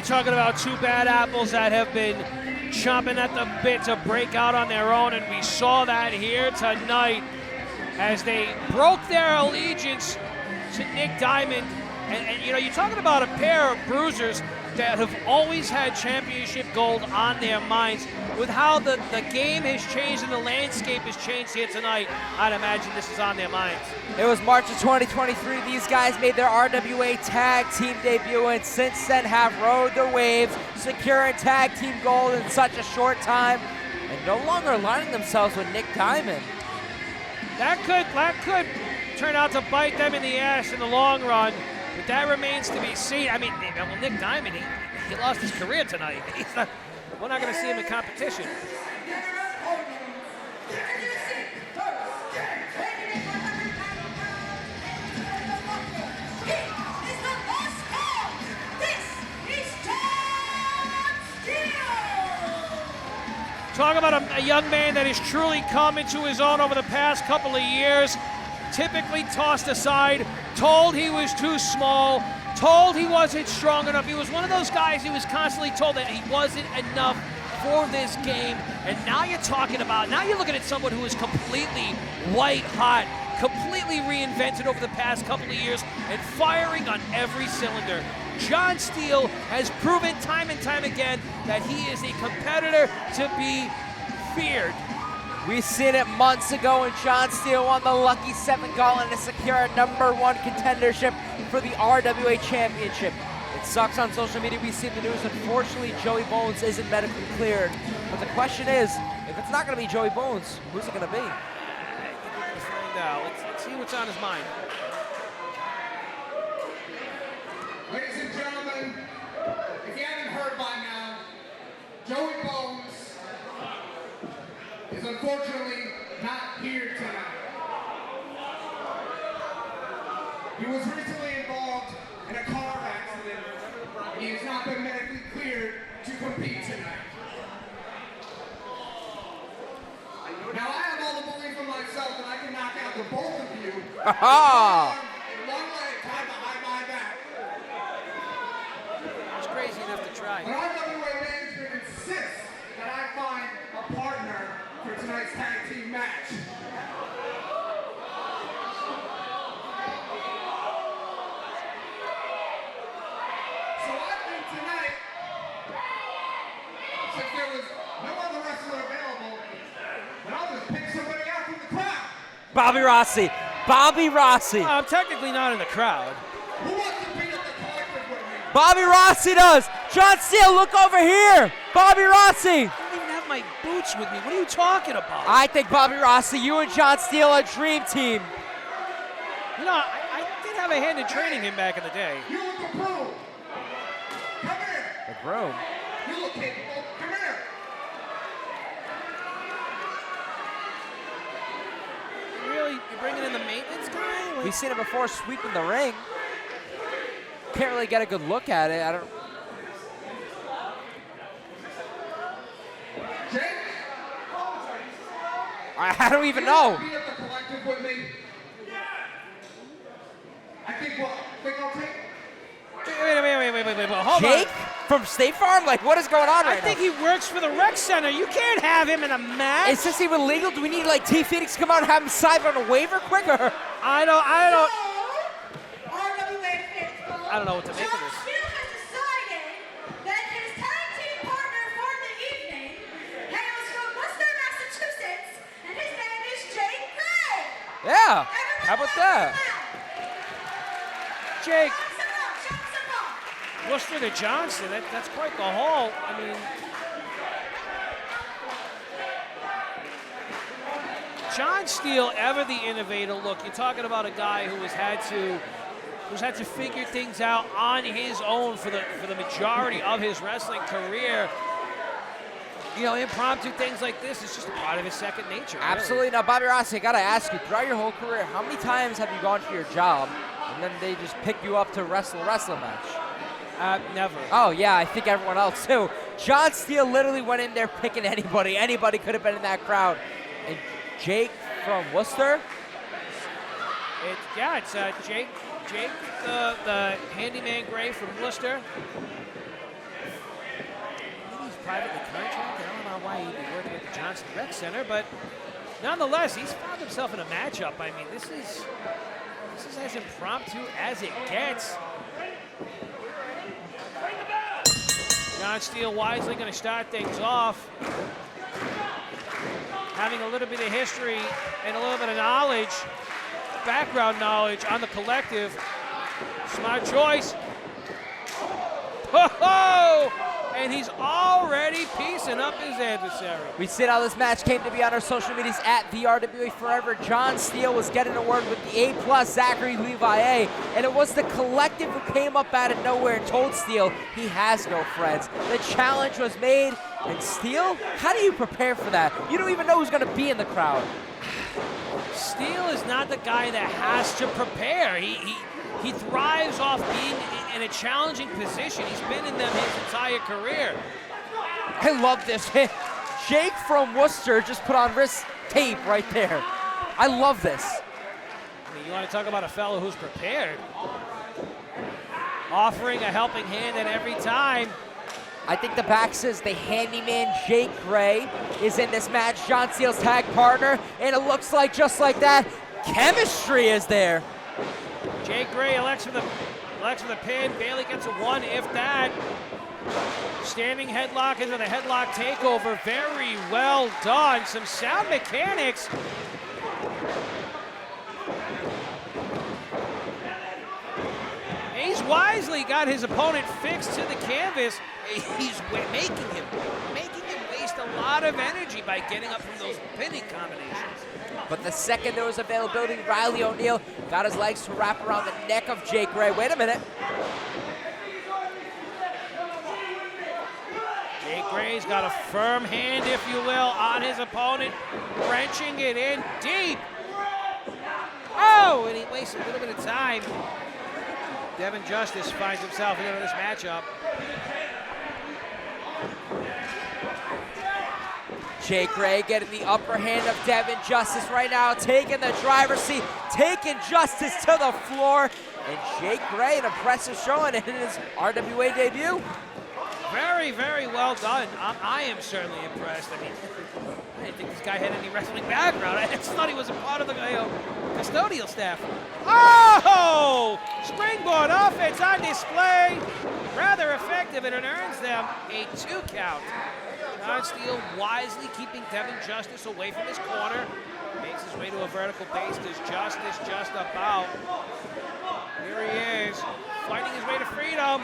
talking about two bad apples that have been chomping at the bit to break out on their own, and we saw that here tonight as they broke their allegiance to Nick Diamond. And you know, you're talking about a pair of bruisers that have always had championship gold on their minds. With how the game has changed and the landscape has changed here tonight, I'd imagine this is on their minds. It was March of 2023. These guys made their RWA tag team debut, and since then have rode the waves, securing tag team gold in such a short time, and no longer aligning themselves with Nick Diamond. That could turn out to bite them in the ass in the long run, but that remains to be seen. I mean, well, Nick Diamond, he lost his career tonight. We're not going to see him in competition. Talk about a young man that has truly come into his own over the past couple of years. Typically tossed aside, told he was too small, told he wasn't strong enough. He was one of those guys who was constantly told that he wasn't enough for this game. And now you're looking at someone who is completely white hot, completely reinvented over the past couple of years and firing on every cylinder. John Steele has proven time and time again that he is a competitor to be feared. We've seen it months ago when John Steele won the Lucky 7 Gauntlet to secure a #1 contendership for the RWA Championship. It sucks on social media. We see the news. Unfortunately, Joey Bones isn't medically cleared. But the question is, if it's not going to be Joey Bones, who's it going to be? Let's find out. Let's see what's on his mind. Ladies and gentlemen, if you haven't heard by now, Joey Bones is unfortunately not here tonight. He was recently involved in a car accident. He has not been medically cleared to compete tonight. Now I have all the belief in myself that I can knock out the both of you. Aha! In one leg tied behind my back. It's crazy enough to try. But RWA management insists that I find a partner for tonight's tag team match. So I think tonight, since there was no other wrestler available, then I'll just pick somebody out from the crowd. Bobby Rossi. Bobby Rossi. I'm technically not in the crowd. Who wants to beat up the collective with me? Bobby Rossi does. John Steele, look over here. Bobby Rossi. I don't even have my boots with me. What are you talking about? I think Bobby Rossi, you and John Steele are a dream team. You know, I did have a hand in training him back in the day. You look the pro. Come here. The groom. You look capable. Come here. Really? You're bringing in the maintenance guy? We've seen it before sweeping the ring. Can't really get a good look at it. I don't even know. Beat up the collective with me. I think I'll take. Wait, hold Jake on. from State Farm? Like, what is going on right I think he works for the rec center. You can't have him in a now? match. Is this even legal? Do we need, like, T. Phoenix to come out and have him sign on a waiver quicker? I don't RWA know what to make of this. Steele has decided that his tag team partner for the evening hails from Worcester, Massachusetts, and his name is Jake Gray. Yeah. How about that? Jake, Johnson. Worcester to Johnston, that's quite the haul. I mean, John Steele, ever the innovator. Look, you're talking about a guy who's had to figure things out on his own for the majority of his wrestling career. You know, impromptu things like this is just a part of his second nature. Absolutely. Now, Bobby Rossi, I got to ask you, throughout your whole career, how many times have you gone to your job and then they just pick you up to wrestle a match? Never. Oh, yeah, I think everyone else, too. John Steele literally went in there picking anybody. Anybody could have been in that crowd. And Jake from Worcester? It's Jake, the handyman Gray from Worcester. privately contracted. I don't know why he'd be working at the Johnston Rec Center, but nonetheless, he's found himself in a matchup. I mean, this is as impromptu as it gets. John Steele wisely going to start things off. Having a little bit of history and a little bit of knowledge, background knowledge on the collective. Smart choice. Ho-ho! And he's already piecing up his adversary. We see how this match came to be on our social medias at the RWA Forever. John Steele was getting a word with the A+ Zachary Levi A, and it was the collective who came up out of nowhere and told Steele he has no friends. The challenge was made, and Steele, how do you prepare for that? You don't even know who's going to be in the crowd. Steele is not the guy that has to prepare. He thrives off being in a challenging position. He's been in them his entire career. I love this. Jake from Worcester just put on wrist tape right there. I love this. I mean, you want to talk about a fellow who's prepared. Offering a helping hand at every time. I think the back says the handyman Jake Gray is in this match, John Steele's tag partner, and it looks like just like that, chemistry is there. Jake Gray elects for the pin. Bailey gets a one, if that. Standing headlock into the headlock takeover. Very well done. Some sound mechanics. He's wisely got his opponent fixed to the canvas. He's making him waste a lot of energy by getting up from those pinning combinations. But the second there was availability, Riley O'Neal got his legs to wrap around the neck of Jake Gray. Wait a minute. Jake Gray's got a firm hand, if you will, on his opponent, wrenching it in deep. Oh, and he wastes a little bit of time. Devin Justice finds himself into this matchup. Jake Gray getting the upper hand of Devin Justice right now, taking the driver's seat, taking Justice to the floor. And Jake Gray, an impressive showing in his RWA debut. Very, very well done. I am certainly impressed. I mean, I didn't think this guy had any wrestling background. I just thought he was a part of the custodial staff. Oh! Springboard offense on display. Rather effective, and it earns them a 2 count. John Steele wisely keeping Devin Justice away from his corner. Makes his way to a vertical base. Does Justice just about. Here he is, fighting his way to freedom.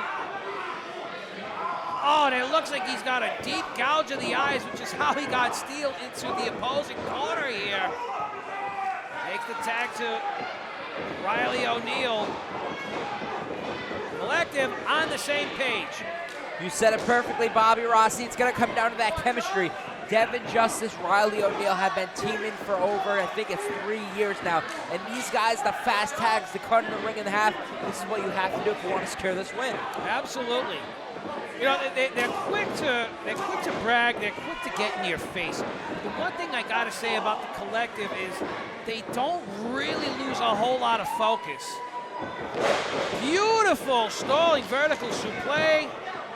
Oh, and it looks like he's got a deep gouge of the eyes, which is how he got Steele into the opposing corner here. Takes the tag to Riley O'Neal. Collective on the same page. You said it perfectly, Bobby Rossi. It's going to come down to that chemistry. Devin Justice, Riley O'Neal have been teaming for over, I think it's 3 years now. And these guys, the fast tags, the cut in the ring in half, this is what you have to do if you want to secure this win. Absolutely. You know, they're quick to brag. They're quick to get in your face. The one thing I got to say about the collective is they don't really lose a whole lot of focus. Beautiful stalling vertical suplex.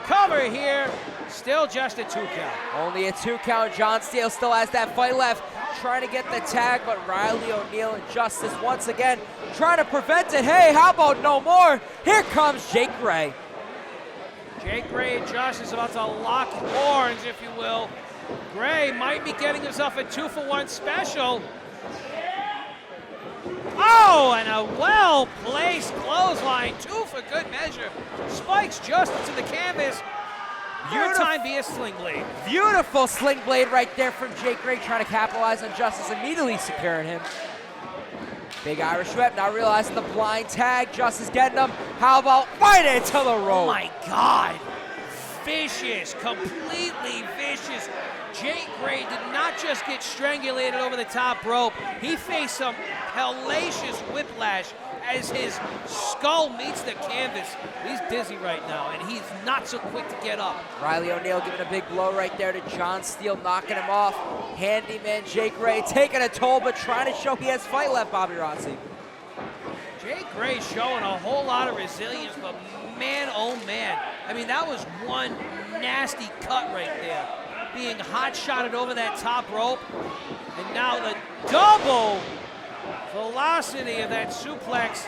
Cover here, still just a 2 count. Only a 2 count. John Steele still has that fight left, trying to get the tag, but Riley O'Neal and Justice once again trying to prevent it. Hey, how about no more? Here comes Jake Gray. Jake Gray and Justice about to lock horns, if you will. Gray might be getting himself a 2-for-1 special. Oh, and a well-placed clothesline, 2 for good measure. Spikes Justice to the canvas. Your time be a sling blade. Beautiful sling blade right there from Jake Gray, trying to capitalize on Justice, immediately securing him. Big Irish whip, now realizing the blind tag. Justice getting him. How about right into the rope? Oh my God. Vicious, completely vicious. Jake Gray did not just get strangulated over the top rope. He faced some hellacious whiplash as his skull meets the canvas. He's dizzy right now, and he's not so quick to get up. Riley O'Neal giving a big blow right there to John Steele, knocking him off. Handyman Jake Gray taking a toll, but trying to show he has fight left, Bobby Rossi. Jake Gray showing a whole lot of resilience, but man, oh man. I mean, that was one nasty cut right there. Being hot-shotted over that top rope. And now the double velocity of that suplex.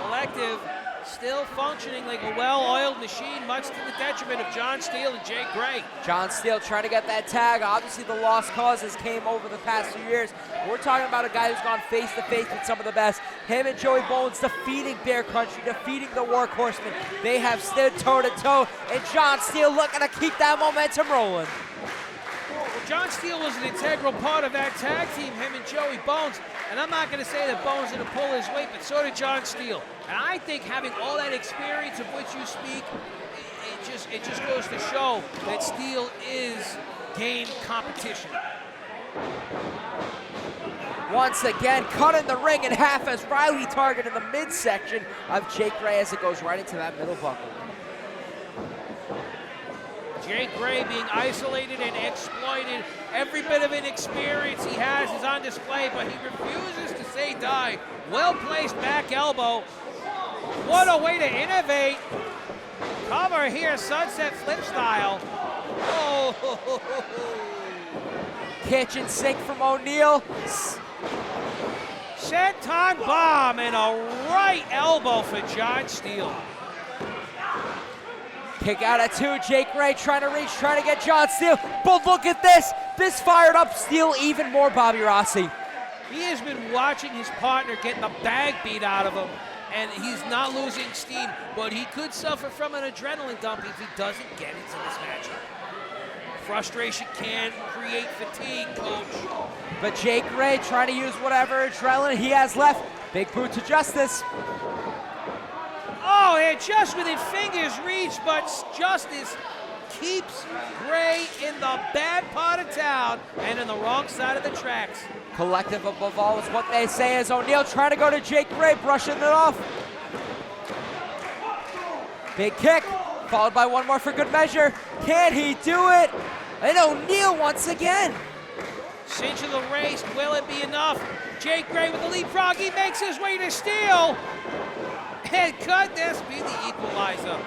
Collective still functioning like a well-oiled machine, much to the detriment of John Steele and Jake Gray. John Steele trying to get that tag. Obviously, the lost causes came over the past few years. We're talking about a guy who's gone face-to-face with some of the best. Him and Joey Bones defeating Bear Country, defeating the Workhorsemen. They have stood toe-to-toe, and John Steele looking to keep that momentum rolling. Well, John Steele was an integral part of that tag team, him and Joey Bones. And I'm not going to say that Bones didn't pull his weight, but so did John Steele. And I think having all that experience of which you speak, it just goes to show that Steele is game competition. Once again, cut in the ring in half as Riley targeted the midsection of Jake Gray as it goes right into that middle buckle. Jake Gray being isolated and exploited. Every bit of inexperience he has is on display, but he refuses to say die. Well-placed back elbow. What a way to innovate. Cover here, sunset flip style. Oh. Kitchen sink from O'Neal. Senton bomb and a right elbow for John Steele. Kick out at 2, Jake Gray trying to reach, trying to get John Steele. But look at this. This fired up Steele even more, Bobby Rossi. He has been watching his partner get the bag beat out of him, and he's not losing steam, but he could suffer from an adrenaline dump if he doesn't get into this matchup. Frustration can create fatigue, coach. But Jake Gray trying to use whatever adrenaline he has left. Big boot to Justice. Oh, and just within fingers reach, but Justice keeps Gray in the bad part of town and in the wrong side of the tracks. Collective above all is what they say as O'Neal trying to go to Jake Gray, brushing it off. Big kick, followed by one more for good measure. Can he do it? And O'Neal once again. Cinch of the race, will it be enough? Jake Gray with the leapfrog, he makes his way to Steele. And could this be the equalizer?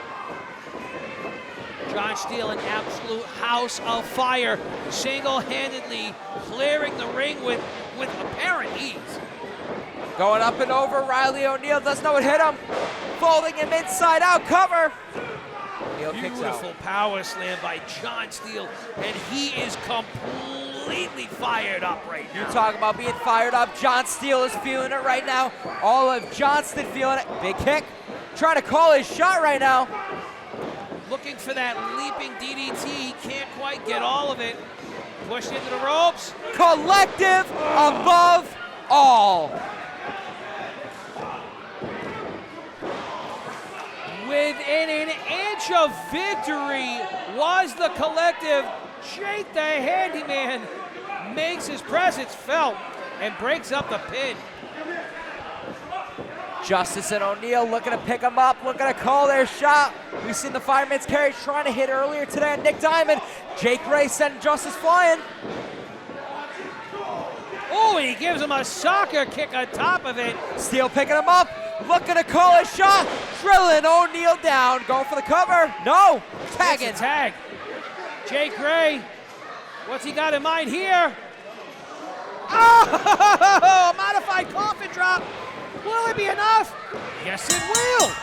John Steele, an absolute house of fire, single-handedly clearing the ring with apparent ease. Going up and over, Riley O'Neal doesn't know what hit him. Folding him inside out, cover. O'Neal kicks out. Beautiful power slam by John Steele, and he is completely fired up right now. You talk about being fired up. John Steele is feeling it right now. All of Johnston feeling it. Big kick. Trying to call his shot right now. Looking for that leaping DDT. He can't quite get all of it. Pushed into the ropes. Collective above all. Within an inch of victory was the Collective. Jake the Handyman makes his presence felt and breaks up the pin. Justice and O'Neal looking to pick him up, looking to call their shot. We've seen the fireman's carry trying to hit earlier today on Nick Diamond. Jake Gray sending Justice flying. Oh, he gives him a soccer kick on top of it. Steele picking him up, looking to call his shot. Drilling O'Neal down, going for the cover. No, tagging. It's a tag. Jake Gray, what's he got in mind here? Oh, modified coffin drop. Will it be enough? Yes, it will. The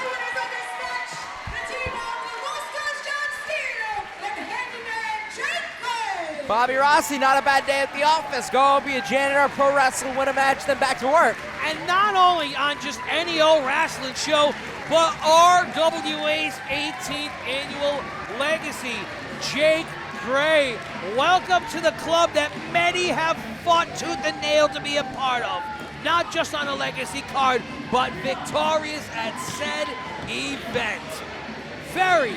winners of this match, the team of the Roosters, John Steele and Handyman Jake Gray. Bobby Rossi, not a bad day at the office. Go be a janitor, pro wrestling, win a match, then back to work. And not only on just any old wrestling show, but RWA's 18th annual legacy. Jake Gray, welcome to the club that many have fought tooth and nail to be a part of. Not just on a legacy card, but victorious at said event. Very,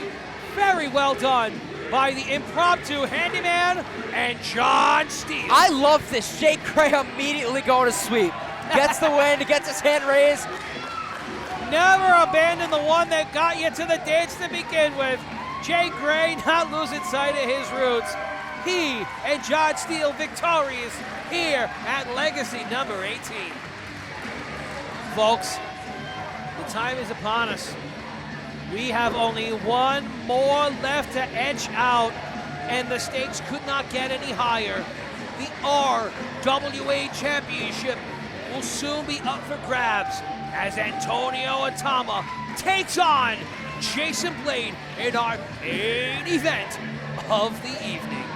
very well done by the impromptu Handyman and John Steele. I love this. Jake Gray immediately going to sweep. Gets the win, gets his hand raised. Never abandon the one that got you to the dance to begin with. Jake Gray not losing sight of his roots. He and John Steele victorious here at Legacy number 18. Folks, the time is upon us. We have only one more left to edge out, and the stakes could not get any higher. The RWA Championship will soon be up for grabs as Antonio Atama takes on Jason Blade in our main event of the evening.